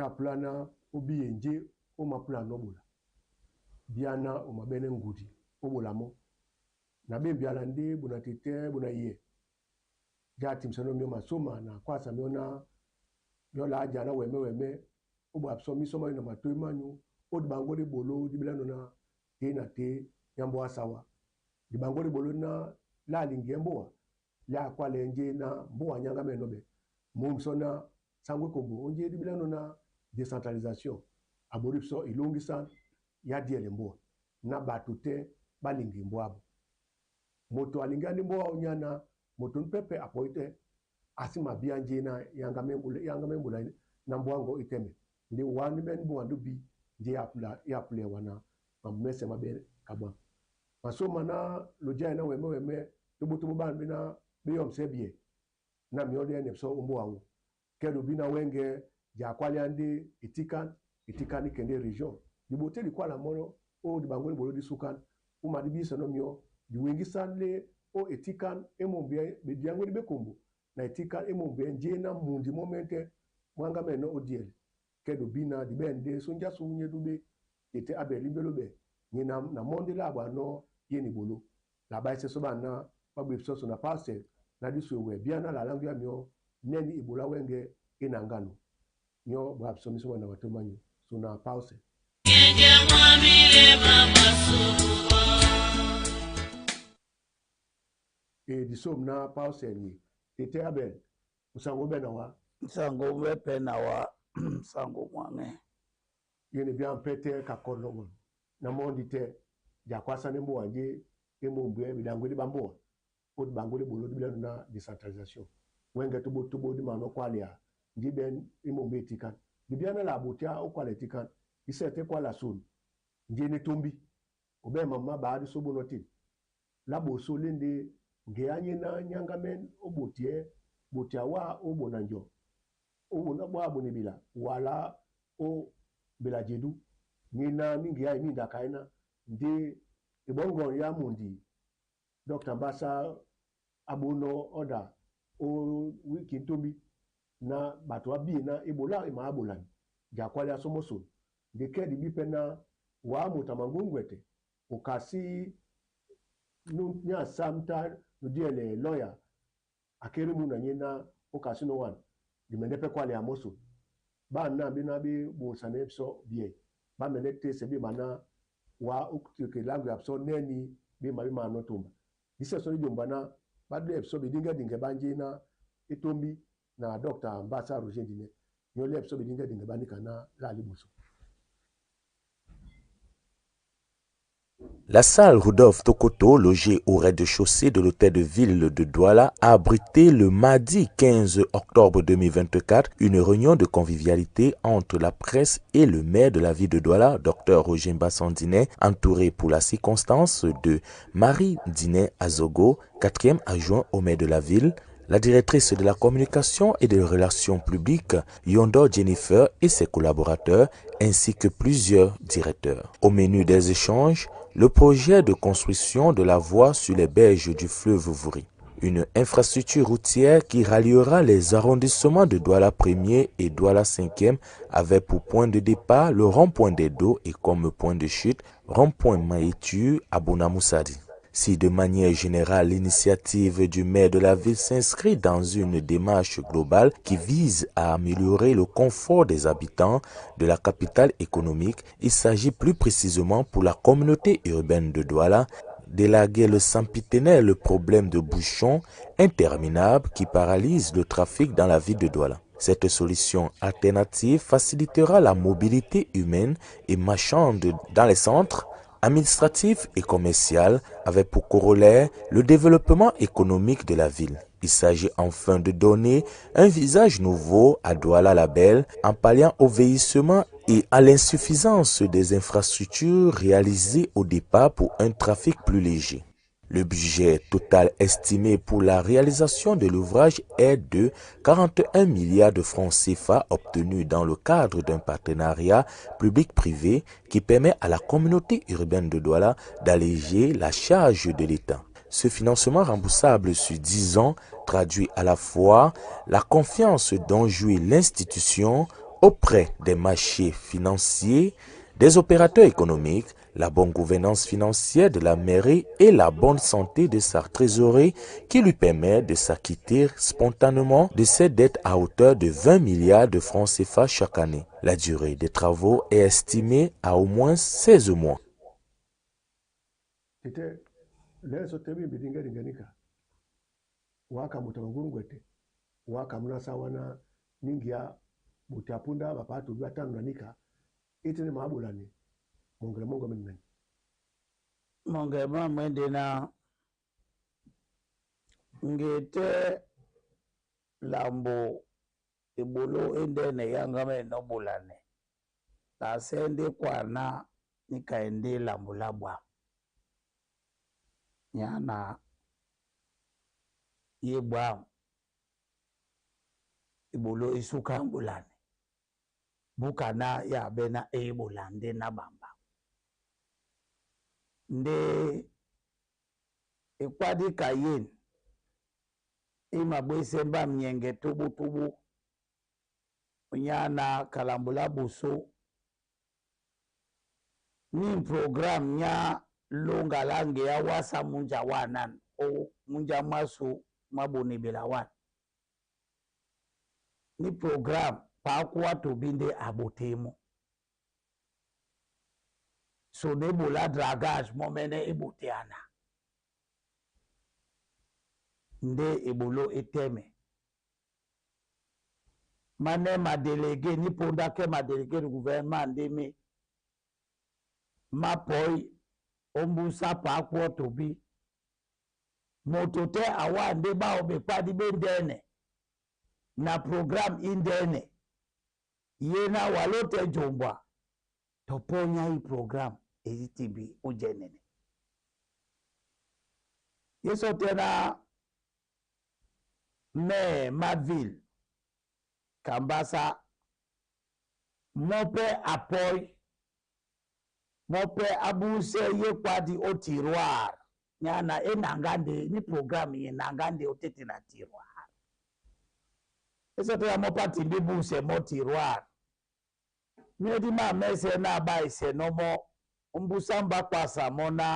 ya plana obi enje o ma plana obola biana o ma bene ngudi obola mo na be biala ndi buna tete buna ye ja timsano mi masoma na kwasa miona yo la jana weme obo absomi soma na matoi manyu o di bangori bolo di bilano na te na te yambo asawa di bangori bolo na la lingembo ya kwale nje na mbo anyanga menobe mumsona sangwe kombo onje di bilano na décentralisation aboripso ilongisan ya diele mbo na batute balingi mbo moto alingani mbo onyana moto mpepe apoite asima bianje na yanga membula na mbwango iteme ndi wani men bwandu bi ndi ya pule wana mamese mabere kabwa masoma na loja na weme tubutu ban na biyom sebie na miode ne so umbo awu kedo bina wenge ja kwaliande itikani kende region dibote di kwala mono o di bangoli bolo di sukan uma di bisa no mio di wengi sanle o etikan emombe be diango di bekombo na etikan emombe nje na mundi momente mwanga meno odiel kedo bina di bende sonja sunye dube ete abeli belobe ni na monde la ba no yeni bolo la ba ese so ba na pa gbe so na parcel na di so we bia na la langu ya mio neni ibola wenge inangano nyo ba so mi so na watomanyo so na pause e di som na pause ni tete abel usango be na wa sango wepe na wa sango mwane yene bia mpete ka kono na mondi te ja kwasa ne mbo anje emombe bidangwe bambo o bangole bolo di na décentralisation wenge tubo di mano kwalia ndiben emombe etikan bibia na la botia o kwale etikan isete kwala sun njene tombi obe mama ba di sobo noti labo so lende ngeanye na nyangamen obotie botia wa obonanjo o na bwa bonibila wala o belajedu nina ningi ya mi dakaina ndi ibongo ya mundi Dr. Basa abono oda o wiki tombi na batwa bi na ebola ma abolan jakwala somoso de kedi bipena wa mutamangungwete ukasi nya samta diele lawyer akere mu na nyina ukasi no one dimendepe kwale amoso ba na bi na bi bo sanepso bie ba menete se bi mana wa ukike langu abso neni bi ma no tumba dise so jombana ba de abso bi dinga banje na etombi na Dr. Mbasa Roger Dine nyole abso bi dinga banika na la libuso. La salle Rudolf Tokoto, logée au rez-de-chaussée de l'hôtel de ville de Douala, a abrité le mardi 15 octobre 2024 une réunion de convivialité entre la presse et le maire de la ville de Douala, Dr. Roger Mbassa-Diné, entouré pour la circonstance de Marie Diné Azogo, 4e adjoint au maire de la ville, la directrice de la communication et des relations publiques, Yondo Jennifer, et ses collaborateurs, ainsi que plusieurs directeurs. Au menu des échanges, le projet de construction de la voie sur les berges du fleuve Vouri, une infrastructure routière qui ralliera les arrondissements de Douala 1er et Douala 5e avait pour point de départ le rond-point d'Edo et comme point de chute, rond-point Maïtu à Bonamoussadi. Si de manière générale l'initiative du maire de la ville s'inscrit dans une démarche globale qui vise à améliorer le confort des habitants de la capitale économique, il s'agit plus précisément pour la communauté urbaine de Douala d'élaguer le sempiternel problème de bouchons interminables qui paralysent le trafic dans la ville de Douala. Cette solution alternative facilitera la mobilité humaine et marchande dans les centres administratif et commercial avec pour corollaire le développement économique de la ville. Il s'agit enfin de donner un visage nouveau à Douala la Belle en palliant au vieillissement et à l'insuffisance des infrastructures réalisées au départ pour un trafic plus léger. Le budget total estimé pour la réalisation de l'ouvrage est de 41 milliards de francs CFA obtenus dans le cadre d'un partenariat public-privé qui permet à la communauté urbaine de Douala d'alléger la charge de l'État. Ce financement remboursable sur 10 ans traduit à la fois la confiance dont jouit l'institution auprès des marchés financiers, des opérateurs économiques, la bonne gouvernance financière de la mairie et la bonne santé de sa trésorerie qui lui permet de s'acquitter spontanément de ses dettes à hauteur de 20 milliards de francs CFA chaque année. La durée des travaux est estimée à au moins 16 mois. C'était les autres bilinga waka mutangurungwete waka mnasawana ningia mutapunda bapatu batanu nanika itene mabulani mongela mongo men mongema mwendena ngete lambo ibolo endene yangame nobulane la sende kwana nikaende lambo labwa nyana yebwa ibolo isuka mbulane bukana ya bena ebolande na bamba nde ekwadi kayen imabwese mba mnyenge tubu nyana kalambula buso ni program nya longa lange ya wasa munja wanan o munja masu maboni belawan ni program pa kwa to binde abotemo so debola dragage momene eboteana nde ebolo eteme mane ma délégué ni ponda ke ma délégué du gouvernement ndeme ma poi ombusa pa kwa to bi motote awa nde ba obe kwadi bendene na program indene yena walote jombwa toponya hii program ezitibi ujenene yeso tena me Maville Kambasa mope apoy mope abuse ye kwadi o tiroir nyana enangande ni program ye nangande otete na tiroir yeso tena mopa timbi buse mo tiroir Nyedi ma mese na ba ise no mo mbusamba kwasa mona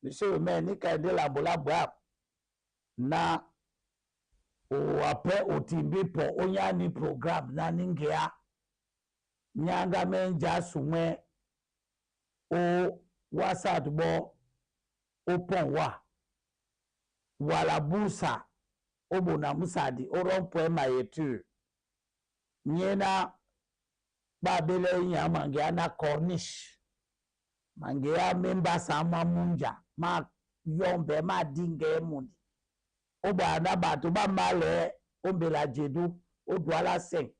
nisho me ni kaende lambola bwa na o ape otimbi po onyani program na ningea nyanga menja sumwe o wasat bo opon wa wala busa obona musadi orompo mayetu nyena babele nya mangea na corniche mangea memba sama munja ma yombe ma dinge mundi oba na bato ba male ombela jedu odwala sen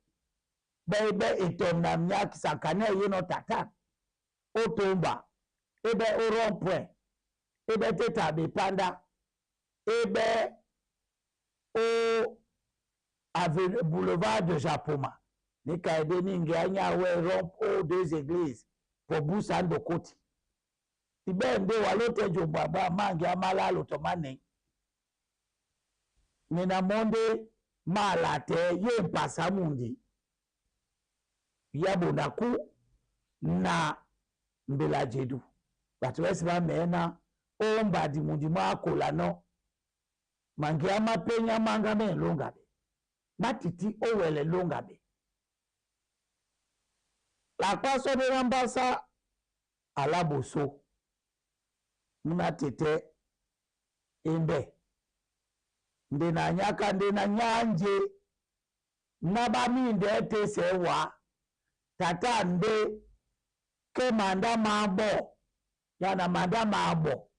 bebe etonna myak sakane yeno tata otomba ebe orompoint ebe teta be panda ebe o avenue boulevard de Japoma ni kaide ninge anya we romp o deux églises pour busando koti ibe nde walote jo baba mangi amala lotomane nina monde malate ye pasa mundi yabonaku na mbela jedu batu wesi ba mena o mbadi mundi makola no mangi amapenya manga me longabe matiti owele longabe la kwaso de rambasa alaboso muna tete embe nde na nyaka nde na nyanje naba minde tese wa tata nde ke manda mabo yana manda mabo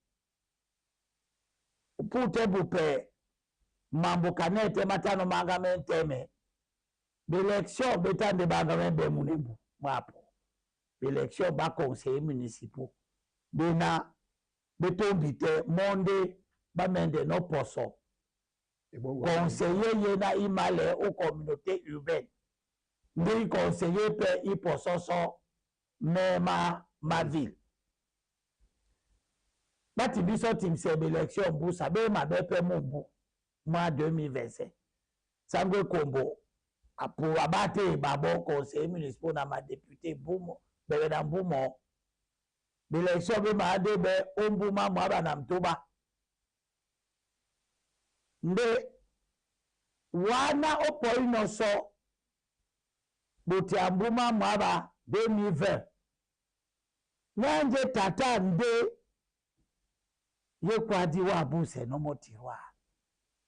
upute bupe mambo kanete matano manga menteme l'élection betande banga membe munembu mapo l'élection ba conseiller municipal bena betombite monde ba mende no poso conseiller yena imale aux communautés urbaines ndi conseiller pe ipososo mema ma ville bati biso timse élection busa be ma be pe mumbu mois 2025 sangwe kombo pour abattre babo conseil municipal na ma député Boumo bebe na Boumo l'élection be ma de be ombuma mwaba na mtoba nde wana opoi no so bote ambuma mwaba 2020 nanje tata nde ye kwadi wa buse no motirwa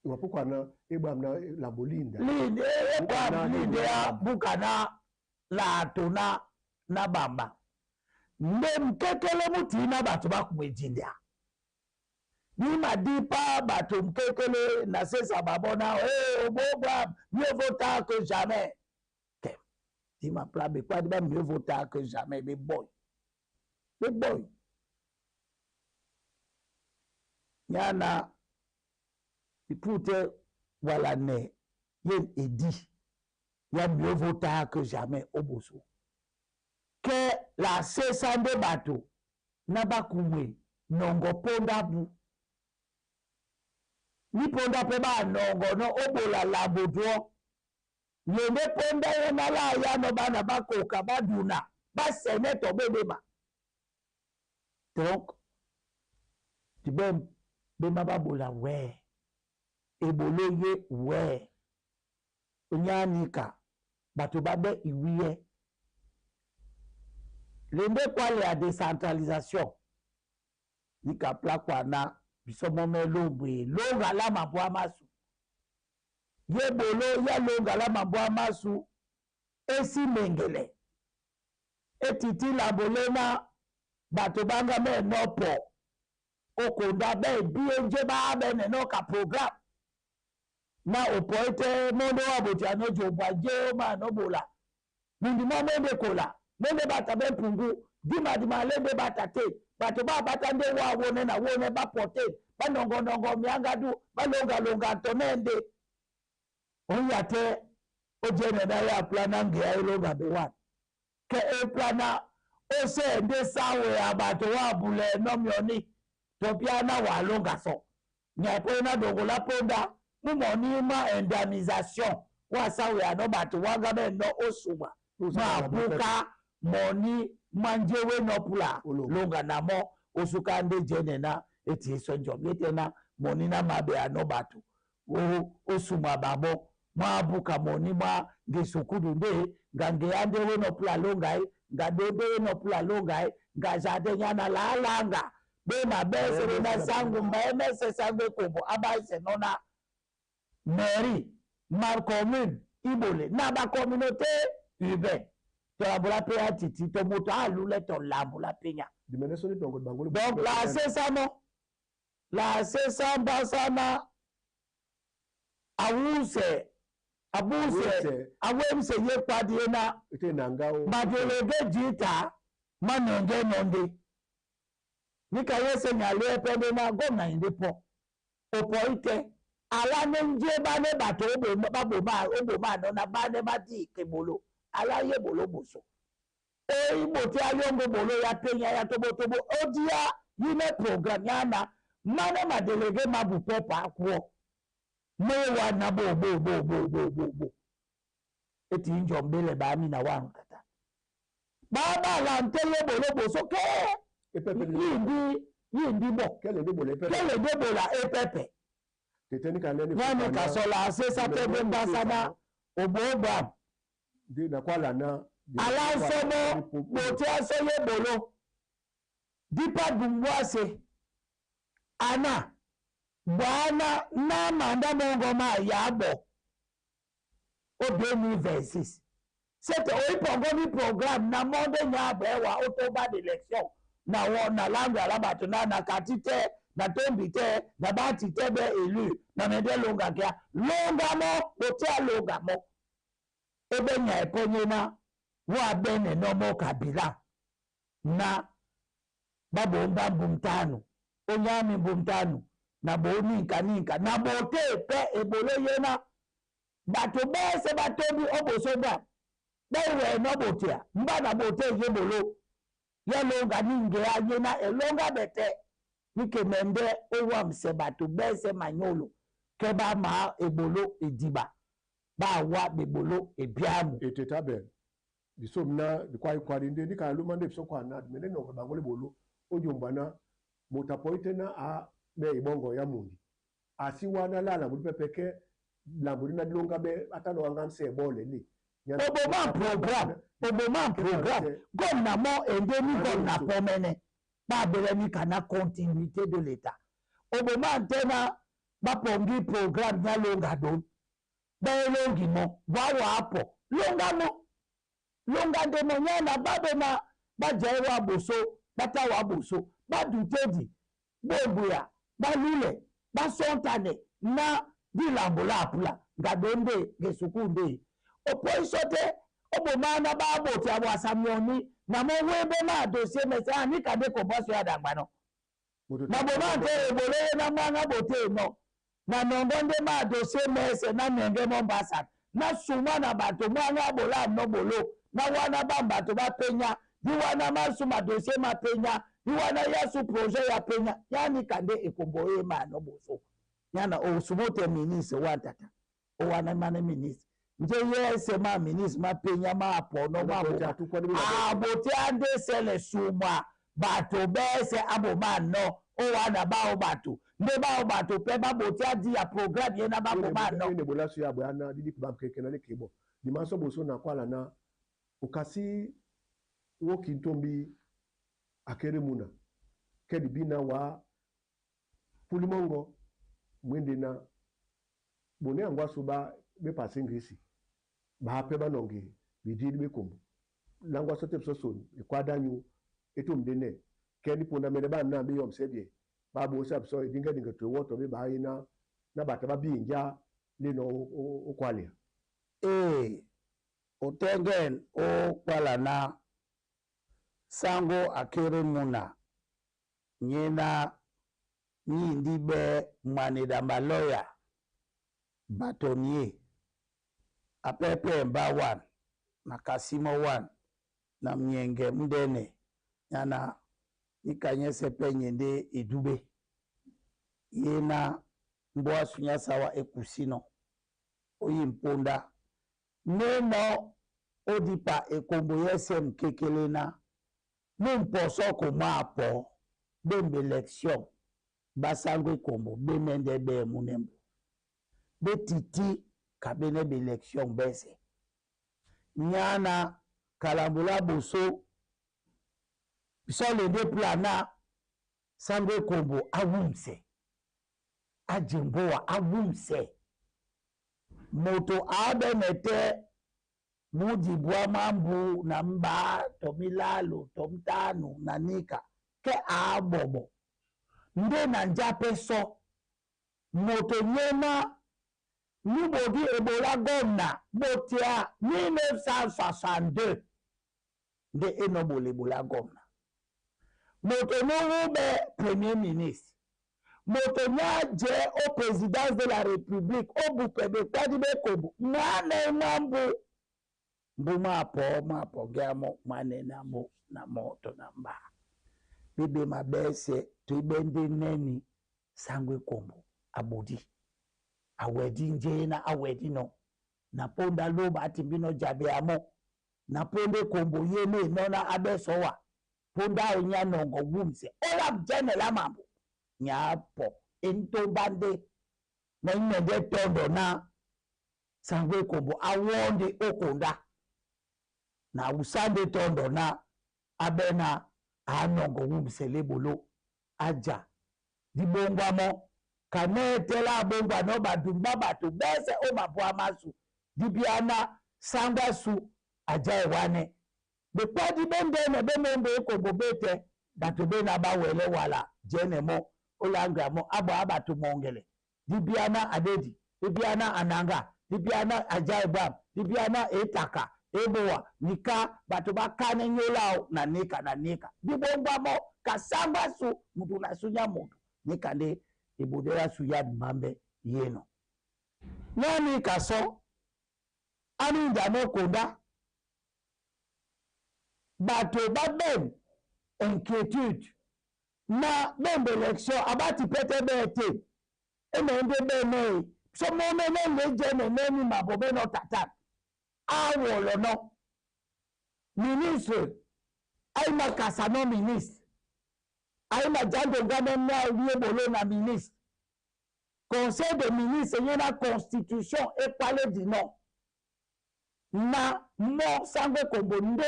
Pourquoi na ebamna la bolinda linde linde ya bukana la tona na bamba nde mkekele mutina batu bakumwejindia ni madipa batu mkekele na sesa babona obogwa mieux vaut tard que jamais okay. Di ma plabe kwa di ba mieux vaut tard que jamais be boy nyana ipute wala ne yen edi ya mieux vaut tard que jamais oboso que la sesa de bato na bakumwe nongo ponda bu ni ponda pe ba nongo no obola la bodwo yende ponda yana la ya no bana bakoka baduna ba seneto bebema donc tibem bema babola we eboloye we onyanika bato babe iwiye lende kwa le a décentralisation nika plakwa na bisomo melobwe longa la mabwa masu ye bolo ya longa la mabwa masu esi mengele etiti la bolena bato banga me nopo okonda be bienje ba bene no ka program na opoite mondo waboti anojo bwaje ma no bola mundi mo mende kola mende bata be pungu dima lende bata te bato ba bata nde wa wone na wone ba pote ba nongo miangadu ba longa tonende onyate ojene na ya plana nge ya longa be wan ke e plana o se nde sawe abato wa bule no mioni to piana wa longa so nya po na dongo la ponda mu moni ma indemnisation wa sawe anobato wa gabe no osuma ma buka moni manjewe no pula longa namo osuka nde jene na eti sonjo na moni na mabe anobato osuma babo ma buka moni ma ngesukudu nde gange ande we no pula longai ngadebe no pula longai ngajade nyana la langa be ma bese na sangu mbemese sangwe kombo abaise nona mairie ma commune ibole na ba communauté urbaine to abula pe atiti to moto alule to lambula penya donc la sesamo la sesamba sana abuse awemse ye kwadi na badelege jita manonge nonde nika yese nyale pende na goma indepo opoite ala nje bane bato oboma no na bane mati kebolo ala ye bolo boso ibo ti ayongo bolo ya penya ya tobo odia yime program yana mana madelege mabu pepa akwo mewa na bo eti njombele ba mi na wan kata baba la ntele bolo boso ke yindi bo kele de bola epepe nani kasola sesa tebe mbasana oboba de na kwala na ala somo bote asoye bolo dipa dumwase ana bwana na manda mongo ma yabo o 2026 c'était oipongo ni programme na monde nyabe wa otoba d'élection na wona langa la batona na katite na tombi te na bati te be élu na mede longa kia longa mo botia longa mo ebe nya eponye na wa bene no mo kabila na babo mbambu mtano onyami mbumtano na boni kaninka na bote pe ebolo yena bato bese batobi obosoba bewe no botia mba na bote yebolo yelonga ninge ayena elonga bete nike mende owa mse bato bese manyolo keba ma ebolo ediba ba wa bebolo ebiamu etetabe biso mna kwa kwa ndende dika lumande biso kwa na mene no bangole bolo ojombana motapoitena a be ibongo ya mundi asiwana lala buli pepeke lamburi na dilonga be atano wangamse bole ni oboma program gom na mo endemi gom na pomene ba belemi kana continuité de l'état oboma antena ba pongi program na longa don ba longi mo wa apo longa de mo nyana ba be na ba jaiwa boso bata wa boso ba dutedi bobuya ba lule ba sontane na dilambola apula ngadonde gesukunde opoisote obomana ba boti abo asamioni na mo webe ma dossier mesa ni kade ko boso ya dangbano na bomante ebole na mwanga bote no na nongonde ma dossier mesa na nenge Mombasa na suma na bato mwanga bola no bolo na wana bamba to ba penya di wana masuma dossier ma penya di wana yasu projet ya penya yani kande ekomboye ma no boso yana o sumote ministre watata o wana mane ministre nje yese ma ministre ma penya ma apono ma abote ande sele suma bato bese abo no o wana ba o bato nde ba o bato pe ba bote adi ya program yena ba ko ba no ne bola su ya bwana didi ba keke na ne kebo di maso boso na kwala na ukasi woki ntombi akere muna kedi bina wa pulimongo mwende na bone angwa suba be pasingisi ba pe banonge bididi be kombo langwa sote psoson e kwadanyu etumdene kedi ponda mele ba na be yom sebie ba bo sa pso dinga to woto be ba ina na bata ba binja le no o kwale otengen o kwala na sango akere muna nyena nyindi be mwanida maloya batonier apepe mba wan na kasimo wan na mnyenge mdene yana nikanyese penyende idube yena mboa sunya sawa ekusino oyi mponda neno odipa ekombo yese mkekelena mumposo komapo bembe election basango ekombo bemende be munembo betiti kabene be election bese nyana kalambula boso bisole de plana sango ekombo awumse ajimboa awumse moto abenete mujibwa mambu na mba tomilalo tomtanu na nika ke abobo nde na njape so moto nyena nubodi ebola gomna botia 1962 nde enobole ebola gomna moto nurube premier ministre moto nyaje au présidence de la république au bukebe kwadibe kobu mwane mambu mbuma mapo gamo mwane namo na moto namba bibe mabese tuibende neni sangwe kombo abudi awedi njena awedi no na ponda loba atimbino jabe amo na ponde kombo yene nona abesowa ponda onya nongo wumse ola mjene la mambo nyapo into bande na imede tondo na sangwe kombo awonde okonda na usande tondo na abena anongo wumsele bolo aja dibongwa mo kanetela bongwa no badumba batu bese o mabwa masu dibiana sangwa su aja ewane bekwa dibende ne bemembe ekombo bete datu bena bawele wala jenemo olanga mo abo abatu mongele dibiana adedi dibiana ananga dibiana ajaibam dibiana etaka eboa nika batu bakane nyolao na nika dibongwa mo kasamba su mutu na sunya mutu nika nde ibudera suyad mambe yeno nani kaso ani ndano konda batu babem inquiétude na bembe election abati pete bete emende bene so momene lejene neni mabobe no tata awolo no ministre aima kasano ministre aima jando ngane na liebolo na ministre conseil de ministre yena constitution et palais du nord na mo sango kombo nde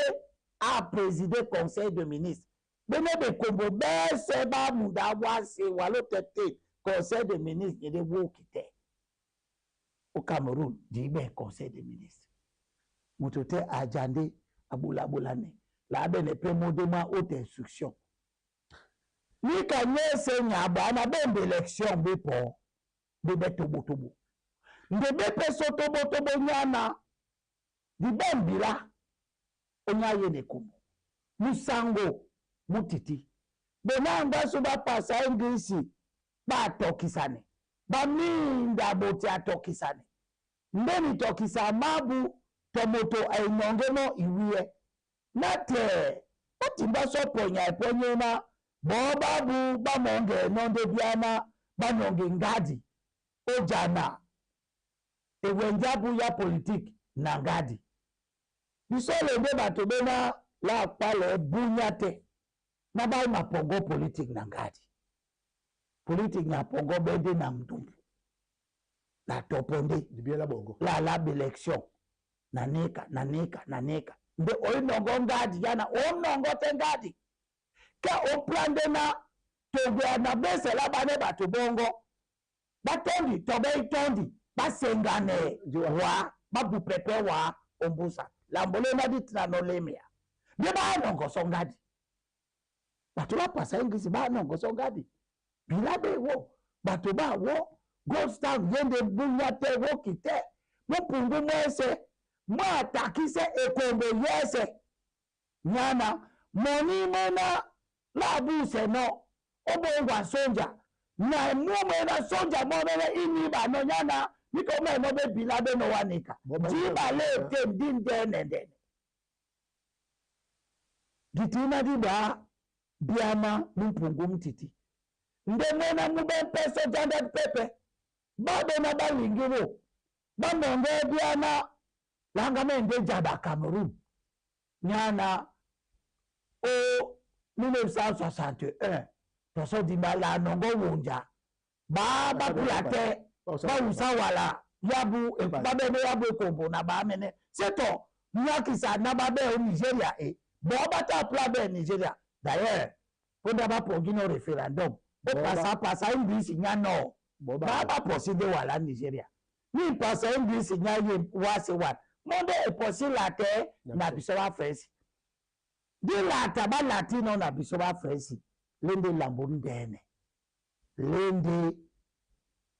a présider conseil de ministre bene be kombo bese ba muda wase walo tete conseil de ministre de wokite au Cameroun dibe conseil de ministre mutote ajande abula bulane la bene pe modema haute instruction ni kanye se nyaba na bembe élection bepo bebe tobo ndebe pe sotobo nyana di bembira onyaye nekumbu musango mutiti bonanga suba pasa ingisi ba tokisane ba minda boti atokisane ndeni tokisa mabu tomoto ainyongeno iwiye nate otimba soponya eponye na bobabu bamonge nonde biana banonge ngadi ojana ewenjabu ya politique na ngadi bisole nde bato bena la pale bunyate na ba mapongo politique na ngadi politique na pongo bende na mtumbu la toponde dibiela bongo la élection na neka nde oinongo ngadi yana onongo te ngadi ka oplande na togwa na bese la bane bato bongo batondi tobe tondi basengane wa babu pepe wa ombusa lambole na ditina no lemia de ba nongo songadi bato ba pasa ingisi ba nongo songadi bilabe wo bato ba wo gold star yende bunyate wo kite mupungu mwese mwa takise ekombe yese nyana moni mena labu se no obongwa sonja na mume na sonja momene ini ba no nyana niko me no be bilabe no wanika jiba le te ndinde nende gitina diba biama mpungu mtiti ndemena mube peso janda pepe babe na balingiwo bamonge biama langa mende jaba Cameroun nyana o 1961 toso di mala nongo wonja ba kulate ba usawala yabu babe yabu kombo na ba mene seto nyakisa na babe o Nigeria bo bata plabe Nigeria d'ailleurs ponda ba pogino référendum o pasa English nyano ba poside wala Nigeria ni pasa English nyaye wase wa monde e posilate na bisoba France di lata ba latino na bisoba France lende lambundene lende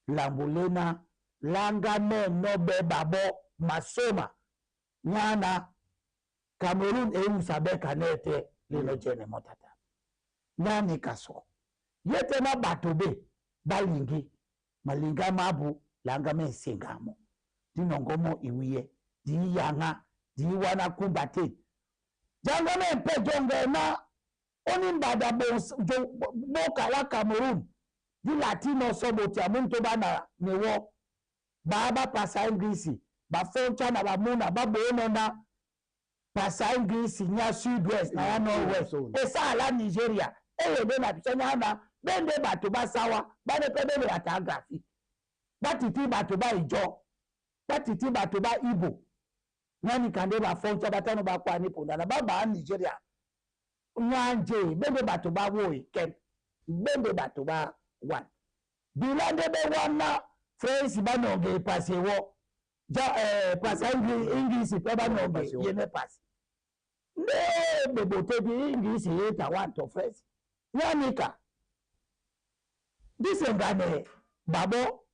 lambulena langa me nobe babo masoma nyana Cameroun e musabe kanete leno jene motata nani kaso yete na batobe balingi malinga mabu langa me singamo dinongomo iwiye di yanga di wana kumbate janga me pe jonge na oni mbada boka la Cameroun di latino soboti amuntu bana newo baba pasa ingisi ba foncha na ba muna ba bono na pasa ingisi nya sud-west na ya northwest esa la Nigeria eyede na bisanya na bende bato basawa bane pebele atagrafi batiti bato ba ijo batiti bato ba Igbo nani kande ba foncha batano ba kwa ni ponda na baba Nigeria nyanje bende bato ba wo ken bende bato ba wan bilande be wana France ba nonge passe wo ja passe English pe ba nonge yene passe ne be bote bi English yeta wan to France yanika disengane babo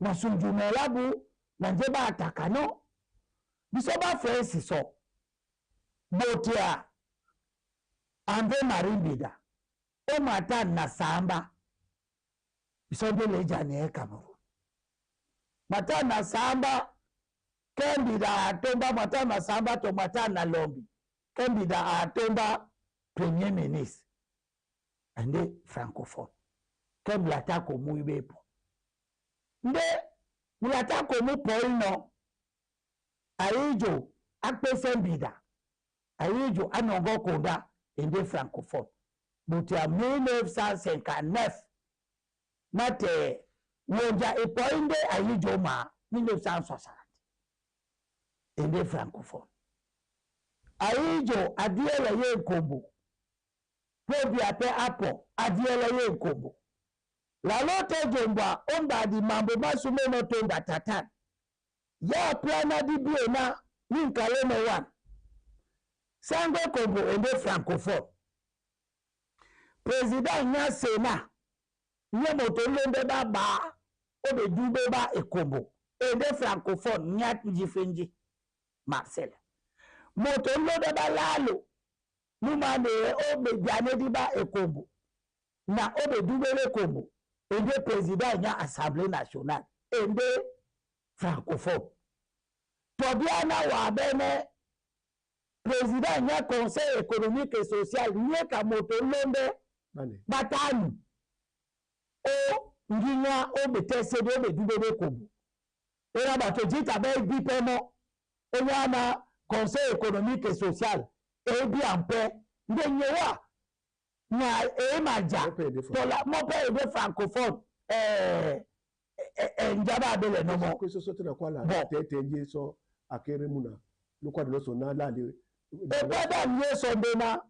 na sunjume labu na njeba atakano bisoba France so botia André Marimbida o mata na samba bisonde lejane Cameroun mata na samba kembida atomba mata na samba to mata na lombi kembida atomba premier ministre ande francophone kembla tako muibepo nde mulata komu Paul no aijo akpesembida aijo anongo konda ende francophone butia 1959 mate woja epoinde aijo ma 1960 ende francophone aijo adiela ye nkombo probi ape apo adiela ye nkombo la lote jomba omba di mambo masume no tonda tatan ya plana di biena ninkale no wan sango kombo ende francophone president nya sena nye motolonde ba obe dube ba ekombo ende francophone nya njifenji Marcel motolonde ba lalo numane obe biane di ba ekombo na obe dube le kombo ende président nya assemblée nationale ende francophone tobiana wa bene président nya conseil économique et social nye ka motolonde batanu o nginya o betesede o bedube de kombo era bato jita be bipemo enyana conseil économique et social e bi ampe ndenyewa na e maja tola mope de francophone njaba bele no mo ko so tena kwa la tete nje so akere muna lokwa de so na la le e bada nye so dena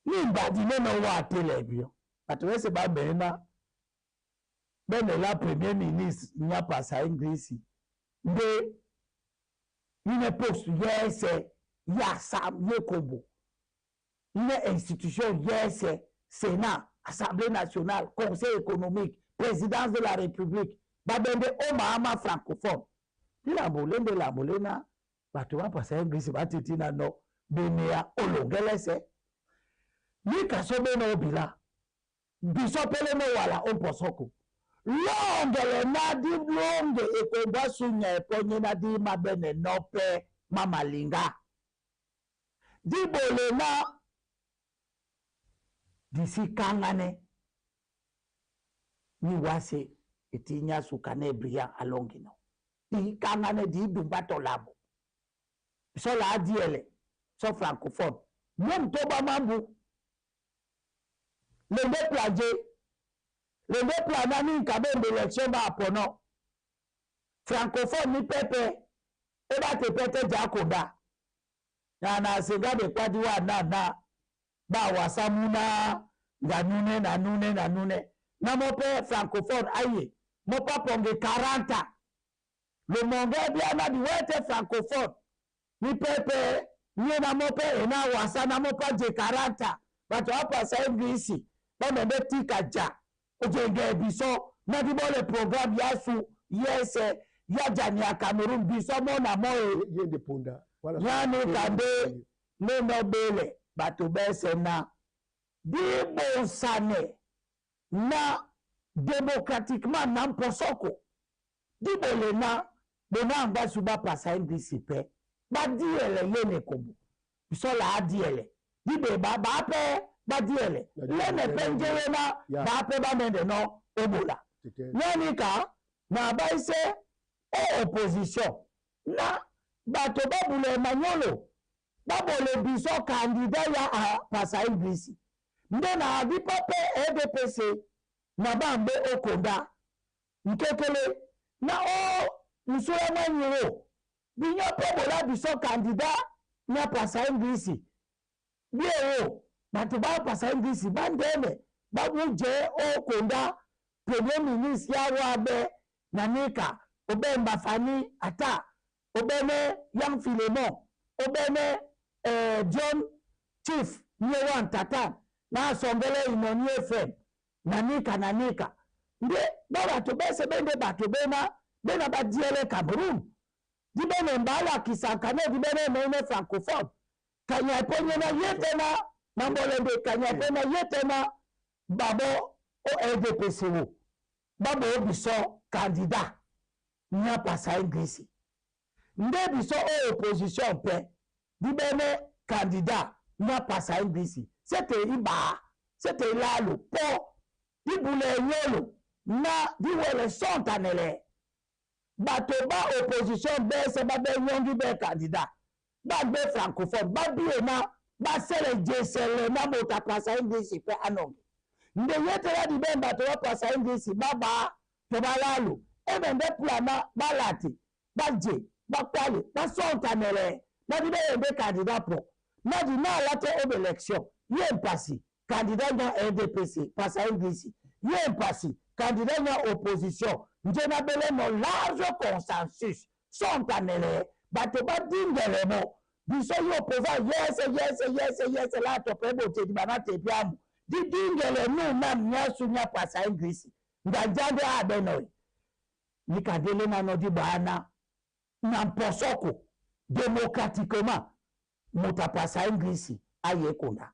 ni mbadi no wa telebio atwese ba bena bene la premier ministre nya pasa English de une poste yes ya sam yekobo une institution yes Sénat, Assemblée nationale, Conseil économique, présidence de la République, babende o mahama francophone. Dila bolende la bolena, batuwa pasa English batitina no benea olongelese. Ni kasobe no bila. Bisopele no wala omposoko. Longele na di longe ekwenda sunya eponye na di mabene nope mamalinga. Di bolena disi kangane ni wase etinya sukane bria alongino di kangane di dumbato labo so la diele so francophone même to ba mambu le déplager ni kabembe élection ba apono francophone ni pepe e ba te pete jakoda na singa de kwadiwa na ba wasamuna ganune na nune na mope francophone aye mopa ponge 40 le monge biana di wete francophone ni pepe ni na mope ena wasa na mopa je 40 bato hapa sa English ba mbe tika ja ojenge biso na di bole programme yasu yes ya jani ya Cameroon biso mona moe yende ponda yani kande no bele bato bese na dibo sane na démocratiquement na mposoko dibo le na bona anga suba pasa ndisipe ba diele yene kobu bisola adiele dibe ba pe ba diele lene penjere na ba pe ba mende no obola yanika na ba ise o opposition na bato babule manyolo babole biso candidat ya a pasa English ndena adi pape EDPC na bambe okonda nkekele na o musura manyiro binyo pebola biso candidat na pasa English biero bato ba pasa English bandeme babuje okonda premier ministre ya wabe na nika obemba fani ata obene Yang Philemon obene John Chief Nyewan Tatan na asongele Imoni FM na nika nde baba to bese bende bato bena ba diele Cameroon di bene mbala kisankane di bene mene francophone kanya ponye na yetena mambolende kanya pena yetena babo o EDPC wo babo obiso candidat nya pasa English nde biso o opposition pe di bene candidat nya pasa English c'était là le po di bule yolo na di wele sontanele bato ba opposition bese ba be nyongi be candidat ba be francophone ba biena ba sele jesele na mota pasa English pe anong nde yetela di be bato ba pasa English ba to balalu ebe nde plana balati ba je ba kwale ba sontanele na di be candidat pro na di na late ob election ye mpasi candidat na RDPC pasa English ye mpasi candidat na opposition nje na bele no large consensus sontanele bato ba dingele mo biso yo pova yes la to pebo te di banate piamu di dingele nu na nyasu nya pasa English ngajande abeno ni kadele na no di bana na posoko démocratiquement mutapasa English ayekunda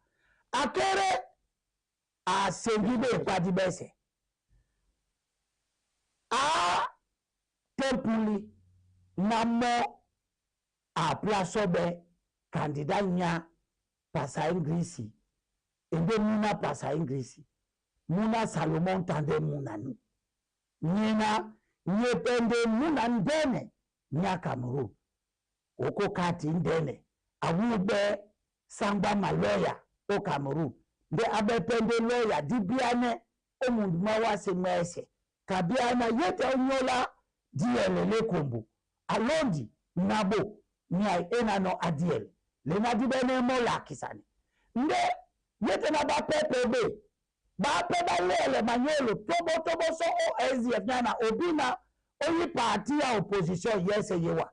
akere a sengibe kwa dibese a tempuli namo a plasobe candidat nya pasa English ende muna pasa English muna Salomon tande munanu nina nyepende muna ndene nya Cameroon oko kati ndene awube sangba maloya o Cameroon de abepende loya dibiane omundu mawase mwese kabiana yete onyola dielele kombo alondi nabo nyai enano adiel le na dibene mola kisani nde yete na ba PPB ba peba lele manyolo tobo so OSF nyana obina oyi parti ya opposition yese yewa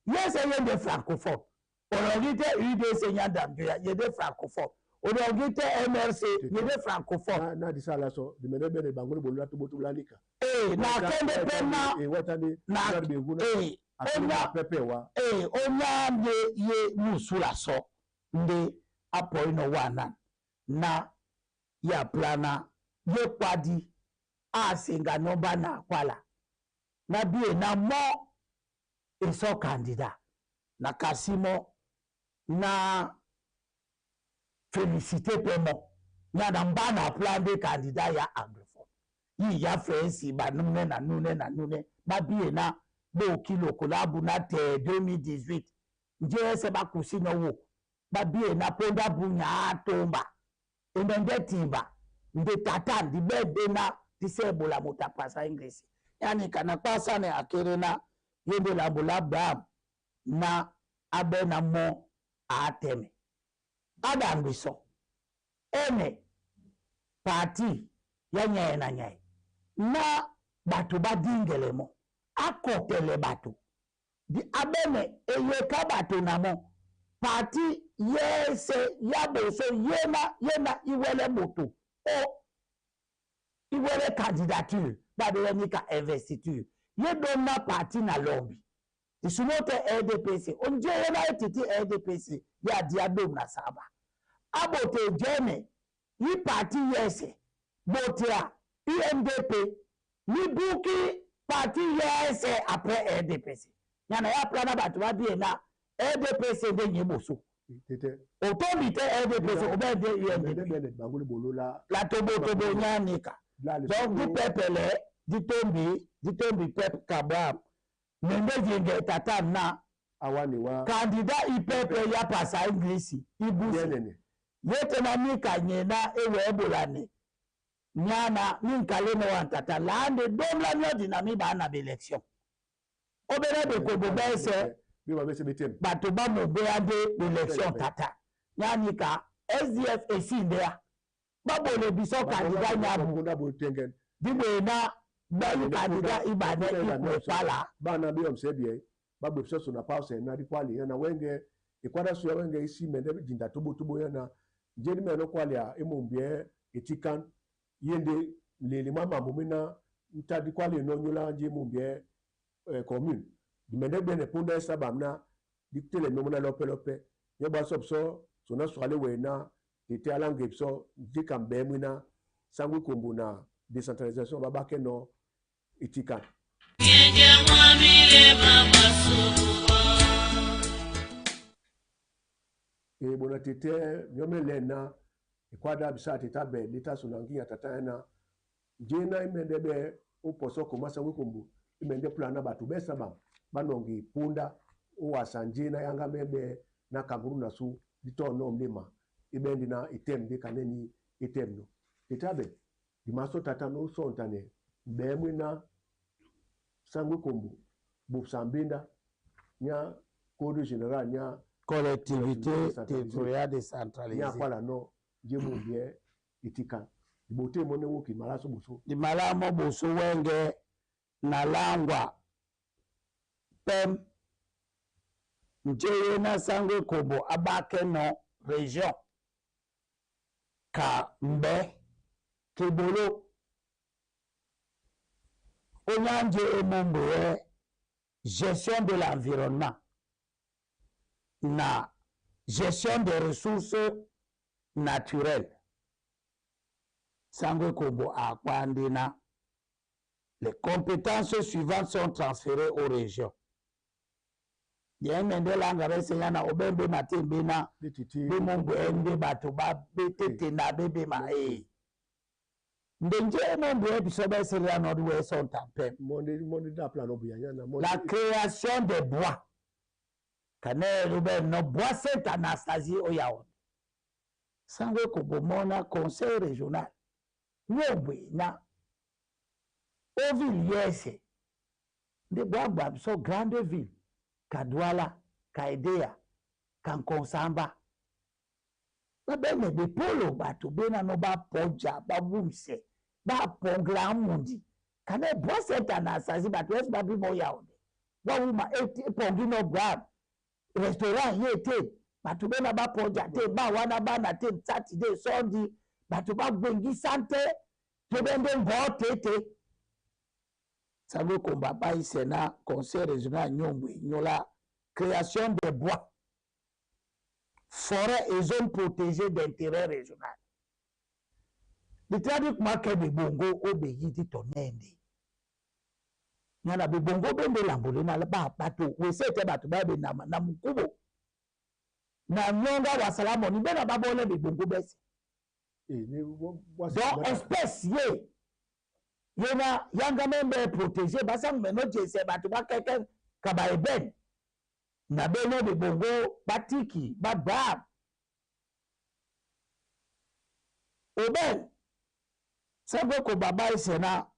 yese yende francophone orogite UDC nyandamjo yede francophone orogite MRC yede francophone na disala so de menebe ne bangole bolula to botulalika na kende pena watani na onya pepewa onya ye musula so nde apoino wana na ya plana ye kwadi asinga nomba na kwala na bie na mo eso candidat na kasimo na félicité pemo na mbana plan de candidat ya anglophone yi ya frensi ba nune na bie na bo kilo kolabu na te 2018 nje se ba kusino wo ba bie na ponda bunya atomba endenge timba nde tata ndi bebe na disebola mutapasa English yani kana pasa ne akere na yende la bulabda na abe na mo ateme adambiso ene parti ya nyaye na nyaye na batu badingele mo akotele batu di abene eyeka batu na mo parti yese yaboso yena iwele moto o iwele candidature babele nika investiture ye donna parti na lobby isunote RDPC onje yena etiti RDPC ya diadom na saba abote jene yi parti yese botia PMDP ni buki parti yese après RDPC yana ya plana batu babie na RDPC de nyeboso tete otomite RDPC obede UNDP bangole bolola la tobo nyanika donc du pepele ditombi pep kabam nende jenge tata na awani wa candidat ipepe ya pasa English ibusi yete na nika nyena ewe ebolane nyana ninkaleno wa tata lande domla nyodi na mi ba na election obere be ko bobese bato ba mo be ade election tata nyanika SDF esindea babole biso candidat nyabu dibe na bayi candidat ibane ikopala bana biyo msebie babu biso na pause na dikwali yana wenge ikwada suya wenge isi mende jinda tubo yana jeni meno kwali ya emumbie etikan yende lele mama mumina nta dikwali no nyola nje mumbie commune dimende bene punda sabamna diktele nomona lope yeba sobso sona swale wena ite alange biso dikambe mwina sangu kumbuna décentralisation babake no etikan e bona tete nyomelena ikwada bisa teta be lita sunangi ya tata na jena imedebe uposo komasa wikumbu imende plana batu besa ba banongi punda uwasanjina yanga mebe na kanguru na su ditono mlima ibendi na itemdi kaneni itemno itabe dimaso tatano sontane bemwina sangwe kombu bufsambinda nya code général nya collectivité territoriale décentralisée nya kwala no jemu bie itika bote mone woki malaso buso di malamo buso wenge na langwa pem njeye na sangwe kobo abake no région ka mbe kebolo onyanje emombe gestion de l'environnement na gestion des ressources naturelles sangwe kobo akwandina les compétences suivantes sont transférées aux régions. Yende langa bese yana obembe matembe na bimungu ende bato ba betete na bebe ma ndenje mungu ebiso bese ya nord-ouest on tampem. La création des bois. Kanel ube no bois Sainte Anastasie oyaon. Sangwe kobomona conseil régional. Nyobwe na Oville yese. De bois so grande ville. Kadwala, Kaidea, Kankonsamba. Babene de polo bato bena no ba poja, ba bumse, ba pongla mundi. Kane bois Sainte Anastasie bato es babi moya onde. Wa wuma pongi no grab. Restaurant yete. Bato bena ba poja te, ba wana ba na te, Saturday, Sunday. Bato ba gwengi sante. Tebende mbote te. Savez qu'on va pas ici na conseil régional Nyombe, la création des bois, forêts et zones protégées d'intérêt régional. Le traduit marqué de bongo au Béhiti tonende. Nyana be bongo bende lambole na ba bato, we sete bato ba be na mukubo. Na nyonga wa salamo ni bena babole be bongo besi. Donc espèce ye. Yena yanga membe protégé basang meno jese batu ba keke kaba eben na beno de bongo batiki babab oben sabo ko baba isena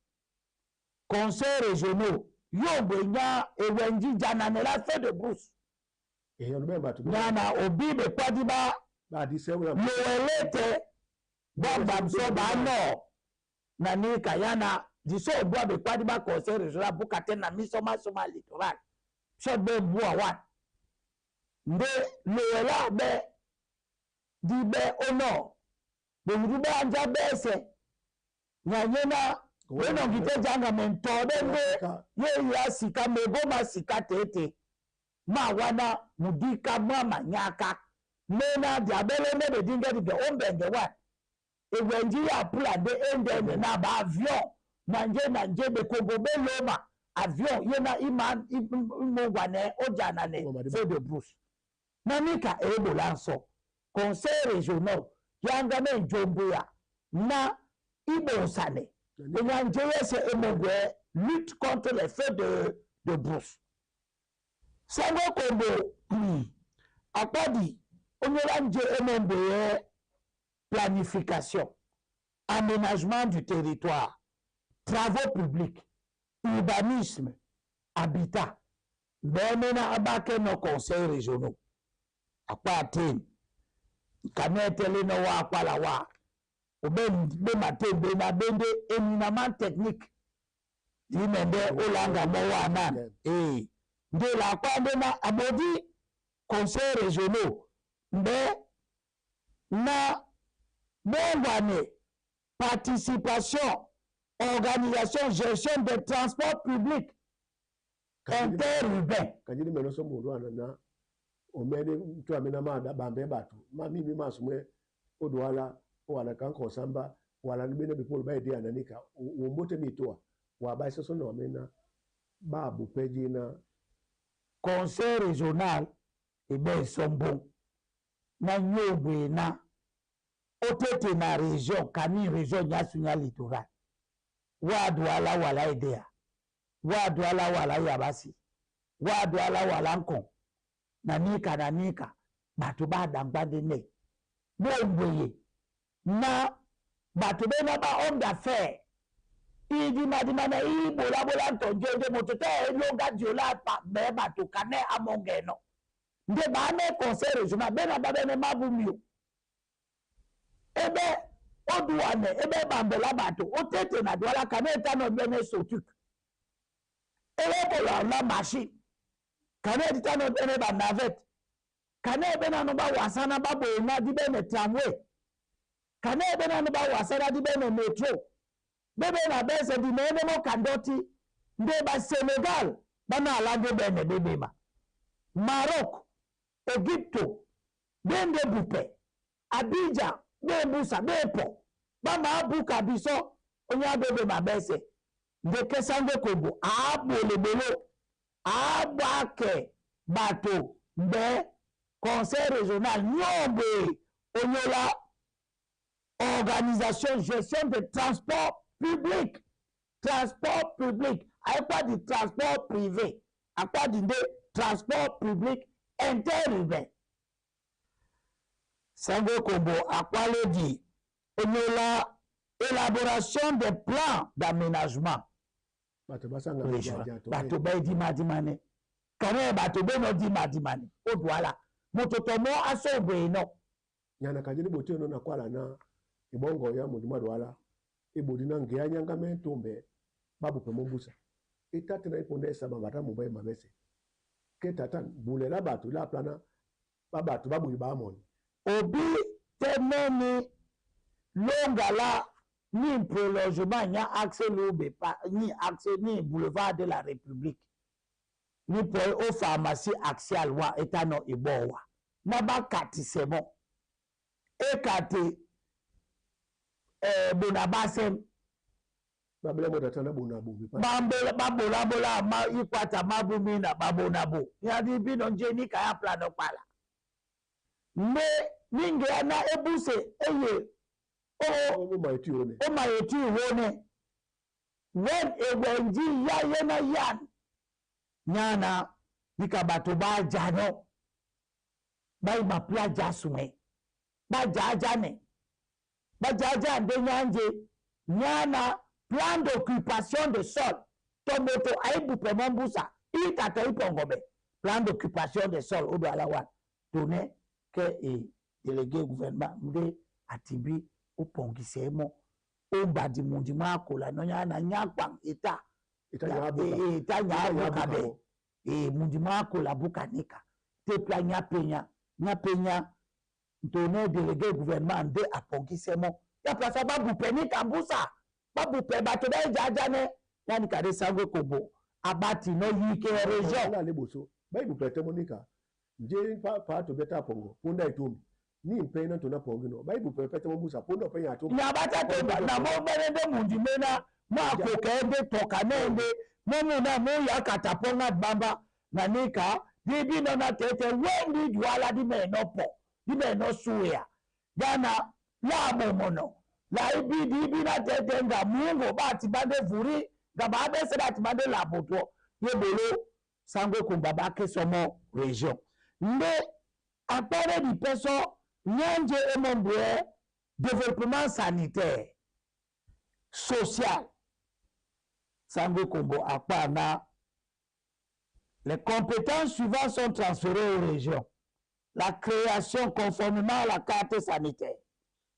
conseil régionaux yobwe nya ewenji jana ne la fête de brousse nyana obibe kwadiba loelete bamba so ba no na ni kayana diso bois be kwadi ba conseil régional bukate na misoma soma littoral so be bois wat nde loela be di be ono be ngube anja bese nyanyena weno ngite janga mentode nde ye ya sika megoma sika tete ma wana mudika mama nyaka mena diabele ne be dinga di ombenge wat ewenji ya pula de ende na ba avion nanje de Congo beloma avion yena iman imongwane ojana ne feu de brousse nanika ebolanso conseil régional yanga me njombuya na ibonsane nanje yese emongwe lutte contre les feux de brousse sango Congo akadi onyelanje emongwe planification, aménagement du territoire, travaux publics, urbanisme, habitat. Même abake nos conseils régionaux. À quoi atteindre? Kanetele no wa kwala wa. Oben be matembe na bende éminemment technique. Dimende olanga mo wa nan. De la kwande na abodi conseils régionaux. Mbe na Bongwane, participation, organisation, gestion des transports publics interurbains. Kajini menoso mudwana na omene mtu amena mada bambe batu. Mimi masumwe odwala wala kanko samba wala nibene bipolo baidi ananika. Umbote mitoa wabaisa sono amena babu peji na conseil régional ebe sombo na nyobwe na otete na région kani région nyasunya littoral wadwala wala idea wa douala wala yabasi wa douala wala nkon na nika bato ba dangbande ne bomboye na bato bena ba homme d'affaires idi madimana i bola ntonje mototo elonga diola pa be bato kane amongeno nde ba ne conseil régional bena ba bene mabumio ebe oduane ebe bambela bato otete na douala kane etano bene sotuk ebe la machine kane etano bene ba navette kane bena no ba wasana ba boyna di bene tramway kane bena no ba wasana di bene metro bebe na bese di mene mo kandoti nde ba Senegal bana alande bene bebe ma Maroc Egypto bende bupe Abidjan bebusa bepo bama abuka biso onya bebe ma bese nde kesange kobo abolebelo abake bato mbe conseil régional nyombe onyola organisation gestion de transport public a pas de transport privé a pas de transport public interurbain Sango Kombo a parlé dit onyola élaboration des plans d'aménagement bato ba di madimane kare bato be no di madimane o douala mototomo asobe no nyana kajini bote no na kwala na ibongo ya muduma douala ibodina ngeya nyanga mentombe babu pe mombusa etata na iponde saba bata mobile mabese ke tatan bulela bato la plana bato babu ba amoni obi teneni longala ni prolongement ni accès lobe pa ni accès ni boulevard de la République ni pour au pharmacie axial wa etano ibowa na ba kati c'est bon e kati bonabasem babele mo datana bonabu babola ma ikwata mabumi na babonabo ya di bino njeni ka ya plan pala me ninge ana ebuse eye o maeti wone when ewenji ya yena yan nyana nikabato ba jano ba mapla jasume ba jajane ba jaja de nyanje nyana plan d'occupation de sol tomoto aibu pe mombusa itato ipongobe plan d'occupation de sol odo alawan donné que délégué gouvernement mde atibi opongisemo ombadi mundi makola no nyana nyakwa eta nyabukabe mundi makola bukanika te plan nyapenya donné délégué gouvernement mde apongisemo ya plasa babu penika mbusa babu pe bato ba jajane yani kare Sango Kombo abati no yike region la leboso babu pe temonika je pa to beta pongo ponda itumbi ni mpena to na pongino babu pe pe temombusa ponda pe ya to ya bata to na mo benende mundi mena ma ko kende toka nende mo na mo ya kataponga bamba na nika bibi no na tete wendi douala di meno suya jana la momono la ibi na tete nga mungo bati bande vuri nga babe se bati bande la boto yebolo Sango Kombo ba kesomo région mais apparaît du personne nyanje emombre développement sanitaire social Sango Kombo apana les compétences suivantes sont transférées aux régions la création conformément à la carte sanitaire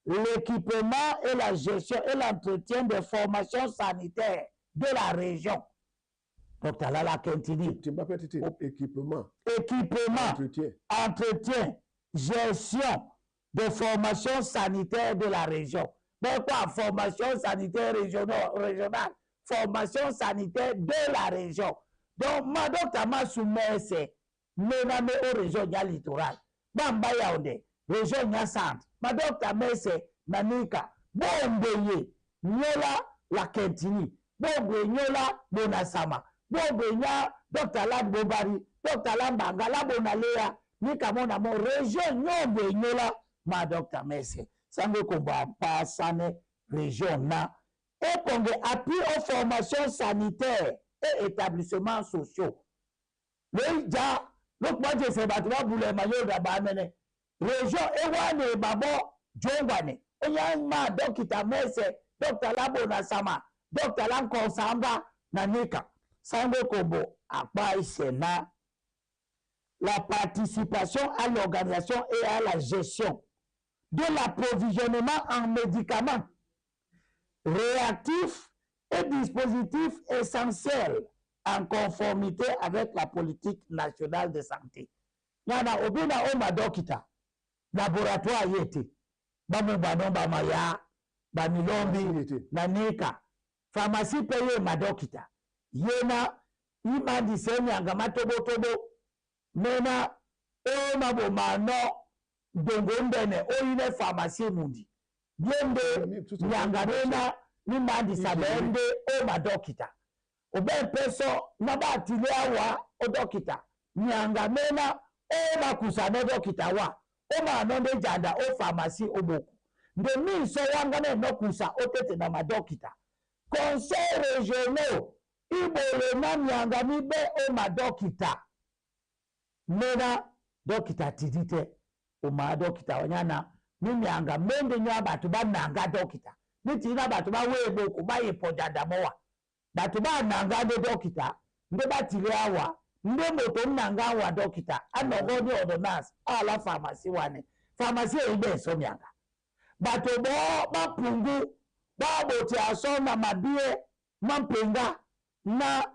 l'équipement et la gestion et l'entretien des formations sanitaires de la région. Dr. Lala Kentini. Équipement. Entretien, gestion des formations sanitaires de la région. Mais quoi, formation sanitaire régionale, formation sanitaire de la région. Donc, ma docteur m'a soumis, c'est menamé aux régions littorales. Bamba Yaoundé. Région nya centre madokta mese nanika bombeye nyola la Kentini bombe nyola bonasama bombe nya Dr. Lad Bobari Dr. Lambanga la bonalea nika mona mo région nyombe nyola madokta mese Sango Kombo pasane région na et pour appui aux formations sanitaires et établissements sociaux. Le ja, donc moi je sais pas tu vas bouler maillot d'abamene. Région ewane babo jongwane. Onyama dokita mese, Dr. Labo na sama, Dr. Lanko Samba na nika. Sango Kobo akpa isena. La participation à l'organisation et à la gestion de l'approvisionnement en médicaments réactifs et dispositifs essentiels en conformité avec la politique nationale de santé. Yana obina oma dokita, laboratoire yete, bamu banomba maya, bamilombi, nanika, pharmacie paye madokita, yena, ima diseni angama tobo, mena, o mabomano, dongondene, o ine pharmacie mundi. Yende, nyangarena, ima disabende, o madokita. Obe peso naba tilewa o dokita nyanga mena o makusane dokita wa o ma nonde janda o pharmacie oboku de mi so wanga ne no kusa o tete na madokita conseil régional ibole na nyanga mi be o madokita mena dokita tidite o ma dokita wanyana mi nyanga mende nya batu ba nanga dokita mi tina batu ba weboku ba yepojada mowa batu ba nanga de dokita nde batile awa nde moto nanga wa dokita anogo ni ordonnance ala pharmacie wane pharmacie ibe so myanga batu bo bapungu ba boti aso na mabie mampenga na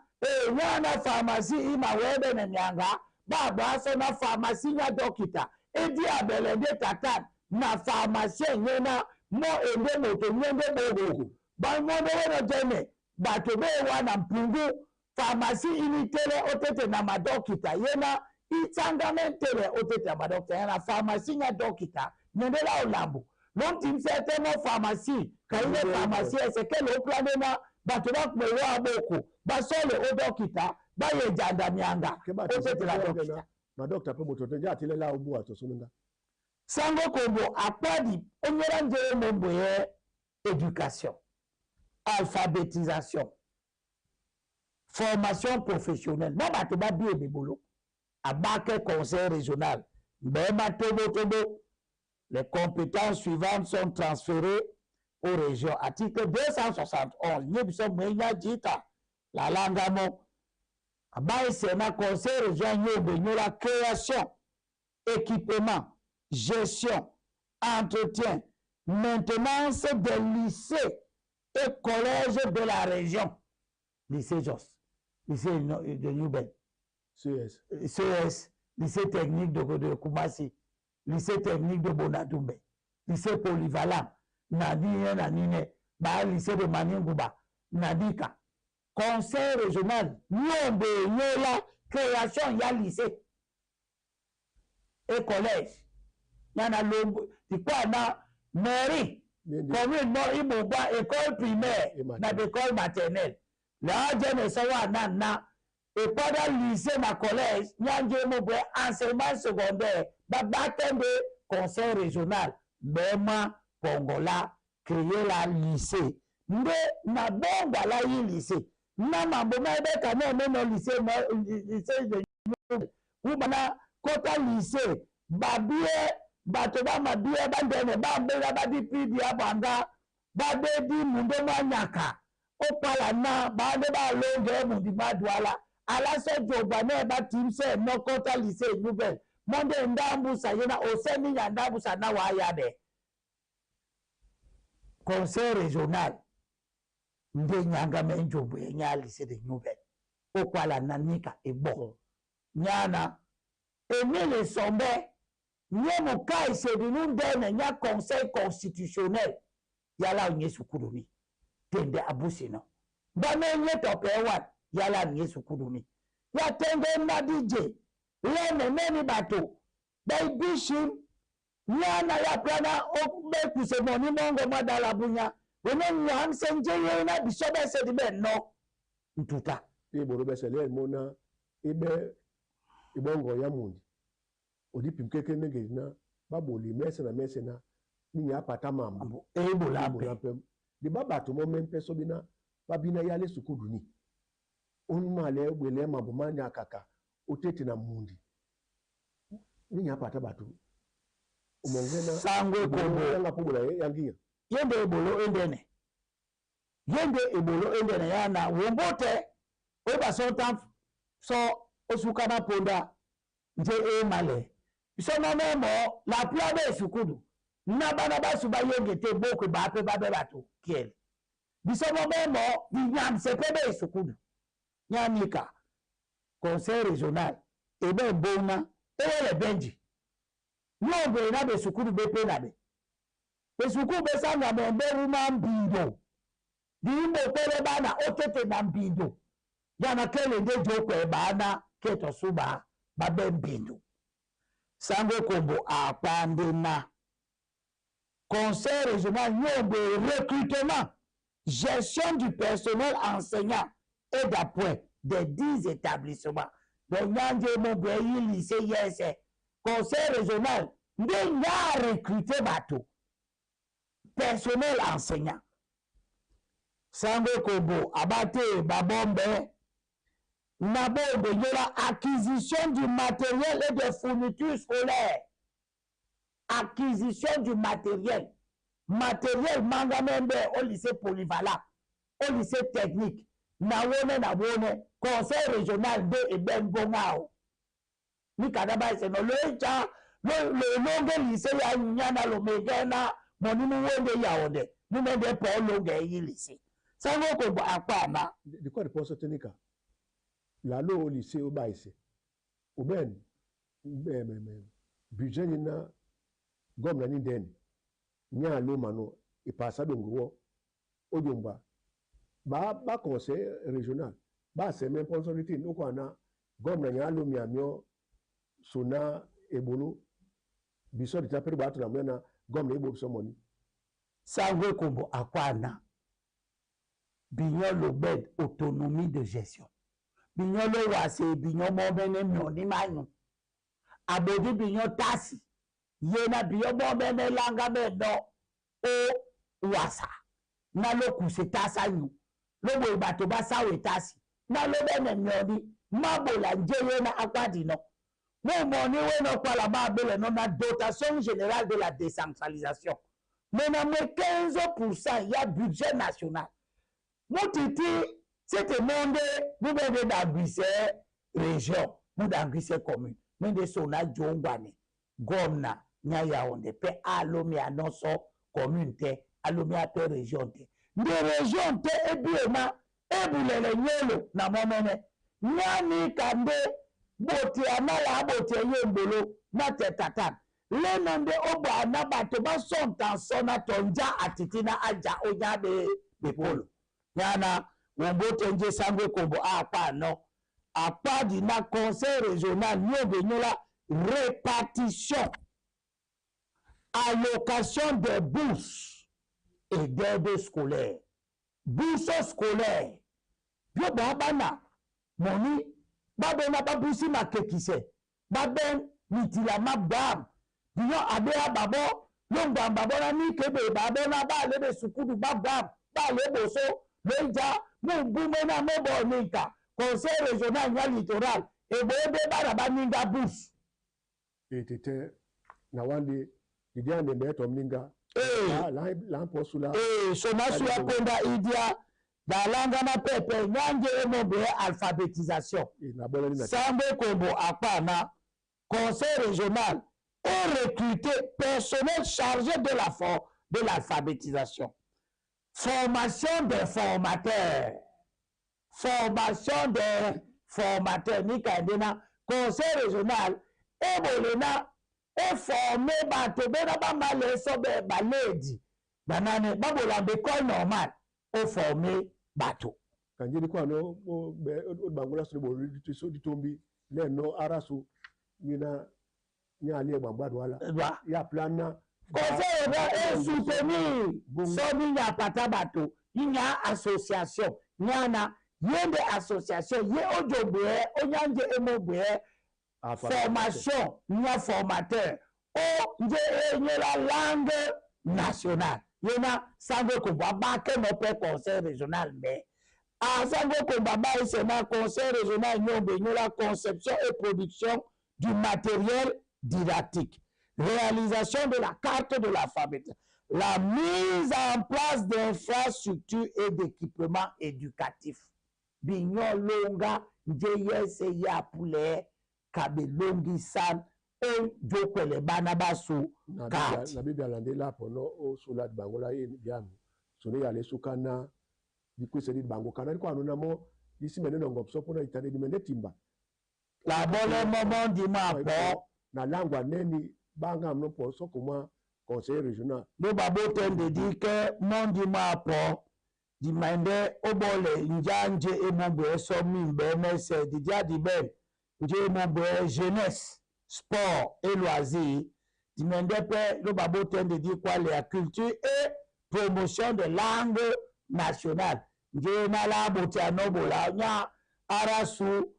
wana pharmacie ima webe na myanga ba aso na pharmacie nya dokita edi abele de tatan na pharmacie nyena mo ende moto nyende bogo ba mo no jene bato be wana mpungu pharmacie initele otete na madokita yena itsangamentele otete na madokita yana pharmacie nya dokita nyendela olambo lonti msete mo pharmacie kaile pharmacie sekele oplanena bato bakwewa aboko basole o dokita baye janda myanga otete na dokita madokita pe moto teja atile la obu atosunga sango kombo apadi onyera njere mombo ye éducation, alphabétisation, formation professionnelle. Non, bah, tu vas bien, Bébolo. À Baké, conseil régional. Les compétences suivantes sont transférées aux régions. Article 271. La langue à mon. À Baké, conseil régional, la création, équipement, gestion, entretien, maintenance des lycées et collèges de la région. Lycée Jos, lycée de Newben, CS, lycée technique de Koumassi, lycée technique de Bonadoumbe, lycée polyvalent, Nadine, lycée de Maningouba, Nadika, conseil régional, Nyombe, Nyola, création, il y a lycée et collège. Il y en a l'ombre, tu quoi, mairie, commune, non, école primaire, école maternelle. Là, je ne sais pas, et pendant le lycée, ma collège, il y a un enseignement secondaire, de conseil régional, même Congola, créer la lycée. Mais, na bon, là, il y a lycée. Na mamboma, quand même, lycée, de ou bana, kota lycée, babie, batoba mabie bandene bambela badi pidi abanga babedi mundo manyaka opala na bade ba longe mundi madwala ala se jobane ba timse no kota lycée nouvelle monde ndambu sayena oseni ndambu sana wa yade conseil régional nde nyanga menjobu nya lycée de nouvelle opala nanika ebo nyana Emile Sombe Nyemo kai se dinu ndene nya conseil constitutionnel yala nye sukurumi tende abusino bame nye topewa yala nye sukurumi ya tende na DJ lene neni bato bai bishim nyana ya plana okube kusemoni mongo madala bunya wene nyam senje yena bisobe sedibe no ntuta ibo be sele mona ibe ibongo ya mundi odipi mkeke nege na baboli mesena ninya pata mambo ebola pe di baba to mo mempe so bina babina yale sukuduni onmale wele mabumanya kaka otete na mundi ni nyapata batu umongena Sangwe Kombo yanga pubula yangia yende ebolo endene yana wombote oba so osukana ponda nje emale so no memo la plabe sukudu na bana basu ba yengete boko ba pe ba be batu kiel biso no memo binyam se pebe sukudu nyamika conseil régional ebe bona ele benji nyombe na be sukudu be pe na be sukudu be sanga be beru na mbindo dimbo pele bana otete na mbindo yana kele nde joko bana keto suba ba be mbindo Sangwe Kombo apande na conseil régional nyombe recrutement gestion du personnel enseignant et d'appoint des 10 établissements. Donc, Nyanje Mobéi, lycée, yes, conseil régional, n'y a recruté bateau. Personnel enseignant. Sangwe Kombo, abate, babombe, nabo de la acquisition du matériel et des fournitures scolaires. Acquisition du matériel. Matériel mangamembe au lycée polyvalent, au lycée technique. Na wone conseil régional de Ebenbongao. Ni kadaba se no le longue lycée ya nyana lo megena moninu wende yaonde. Ni mende po longue yi lycée. Sango ko akwana. De quoi de poste tenika? La lo au lycée au baïse. Ou ben budget na gom na ni den. Nya lo mano e passa dongo ojomba. Ba conseil régional ba c'est même sponsorité no ko na gom na nya lo miamio sona ebolo biso de taper ba to na mena gom na ebo so money. Sangwe Kombo akwana. Bignon Lobed autonomie de gestion. Bignon lo wase bignon mo bene mioni manyo. Abodi bignon tasi. Yena bignon mo bene langa bedo o wasa. Na lo kuse tasa yu. Lo bo bato ba sawe tasi. Na lo bene mioni. Mabola njeye na akwadi no. Mo moni we no kwa la mabele no na dotation générale de la décentralisation. Mais na 15% il y a budget national. Moutiti, c'était monde, nous venons d'Anguissé région, nous d'Anguissé commune, nous de Sona Djongwane, Gomna, Nyayaonde, pe Alomé annonce commune te, Alomé à te région te. De région te, et bien, et boulele nyelo, na momene, nyani kande, bote amala, bote yembolo, na te tatan. Les noms de Oba, na batoba sont en sona tonja atitina aja onya de polo. Yana wombote nje Sangwe Kombo apa no apa di na conseil régional nyobe nyola répartition allocation des bourses et d'aides scolaires bourses scolaires bio babana moni babena babusi makekise baben mitila mabam bio abea babo longba babona ni kebe babena ba lebe sukudu babam ba leboso Leja, Mumena Mobo Nika, conseil régional nya littoral, et Bobe Barabaninga Bous. Et t'étais, Nawandi, il y a un émettre Omninga. L'imposula. Sonasula Konda Idia, dans l'angana pepe, Nyange Emobe, alphabétisation. Sangwe Kombo Akwana, conseil régional, et recruté personnel chargé de l'alphabétisation. Formation des formateurs. Formation des formateurs. Nikadena, conseil régional, et bolena, et formé, bato, bena bama leso be baledi. Banane, babola l'école normale, et formé bato. Quand je dis quoi, non, au Bangola, sur le tombi, les non arasu, il y a un lien bambadouala. Il y a plein. Conseil est soutenir Somi ya patabato, il y a association, il y a yende association, il y a ojobe, onyanje emobe, formation, il y a formateur, il y a la langue nationale. Il y a Sangwe Kombo, Baké mon père conseil régional, mais Azango Kombaba et Sénat, Conseil régional Nyombe, la conception et production du matériel didactique, réalisation de la carte de l'alphabet, la mise en place d'infrastructures et d'équipements éducatifs. Bignon longa, njeyese ya pule, kabe longi san, on jokwele banabasu kati. Na Bible alande la pono o sulat bangola ye biamu. Sone yale sukana dikwese bango kana kwa nuna mo disi meneno ngopso pona itane dimende timba. La bole moment di mapo na langwa neni banga mno po so kuma conseil régional. Le babo tende di ke mon di mapo di mende obole njanje emombe so mimbe mese di dia di ben nje emombe jeunesse sport et loisirs di mende pe le babo tende di quoi la culture et promotion de langue nationale nje na la botia nobola nya arasu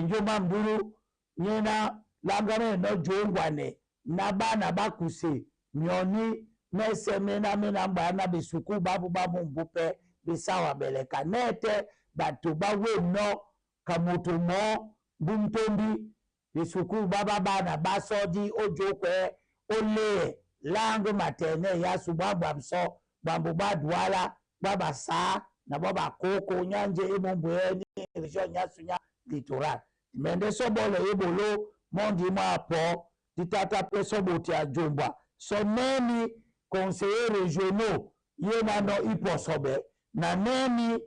njoma mburu nyena langane no jongwane na bana bakuse mioni mese mena mba na bisuku babu mbupe bisawa beleka nete batu bawe no kamutu mo bumtombi bisuku baba bana basodi ojokwe ole langue maternelle ya subaba abso bambu badwala baba sa na baba koko nyanje emombe ni region nyasunya littoral mende sobolo ebolo mondi mapo ditata peso boti ajomba so neni conseillers régionaux yena no iposobe na neni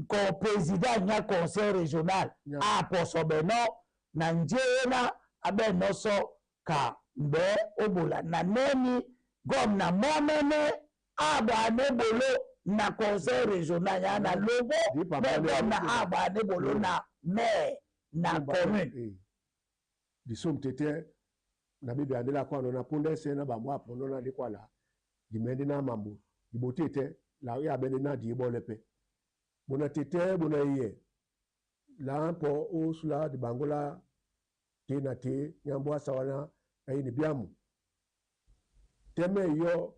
ko président nya conseil régional a posobe no na njena abe no so ka mbe obola na neni gom na momene aba nebolo na conseil régional ya na logo gom na aba nebolo na maire na commune disum tete na bibi andela kwa na ponde se na ba mwa pono na likwala dimende na mambo dibotete la ya bende na di bolepe bona tete bona ye la po o sula di bangola te na te nyambo sawana ayi ni biamu teme yo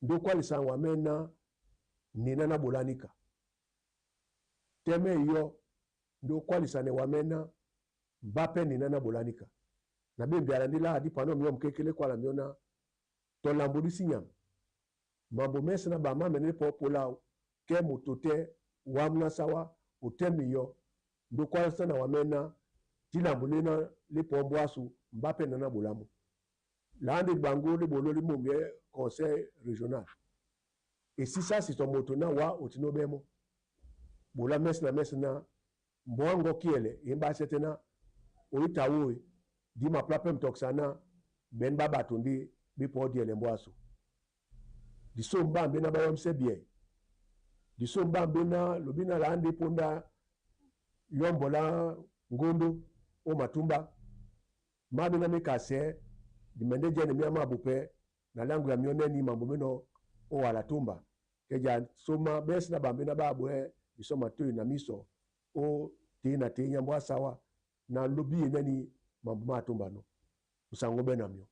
ndo kwalisa wa mena nina na bolanika teme yo ndo kwalisa ne wa mena Mbappe nina na bolanika na bembe alandila adi pano myo mkekele kwa la myona to lambudi sinyam mambo mese na ba mame ne popola ke mutote wamna sawa utemi yo ndo kwa sana wamena tilambulina le pombo asu Mbappe nana bolamu lande bango le bololi mumye conseil régional et si ça c'est ton motona wa otino bemo bola mese na mbwango kiele yemba setena oitawe di ma plapem toksana ben baba tundi bi podi elemboaso di somba bena ba yomse bien di somba bena lobina la ande ponda yombola ngondo o matumba mabena mekase di mende jene mi amabupe na langu ya mioneni mambo meno o wala tumba keja soma besna bambena babwe di soma tu na miso o tina tenya mbwa sawa na lobi nani mambo matumba no usango benamyo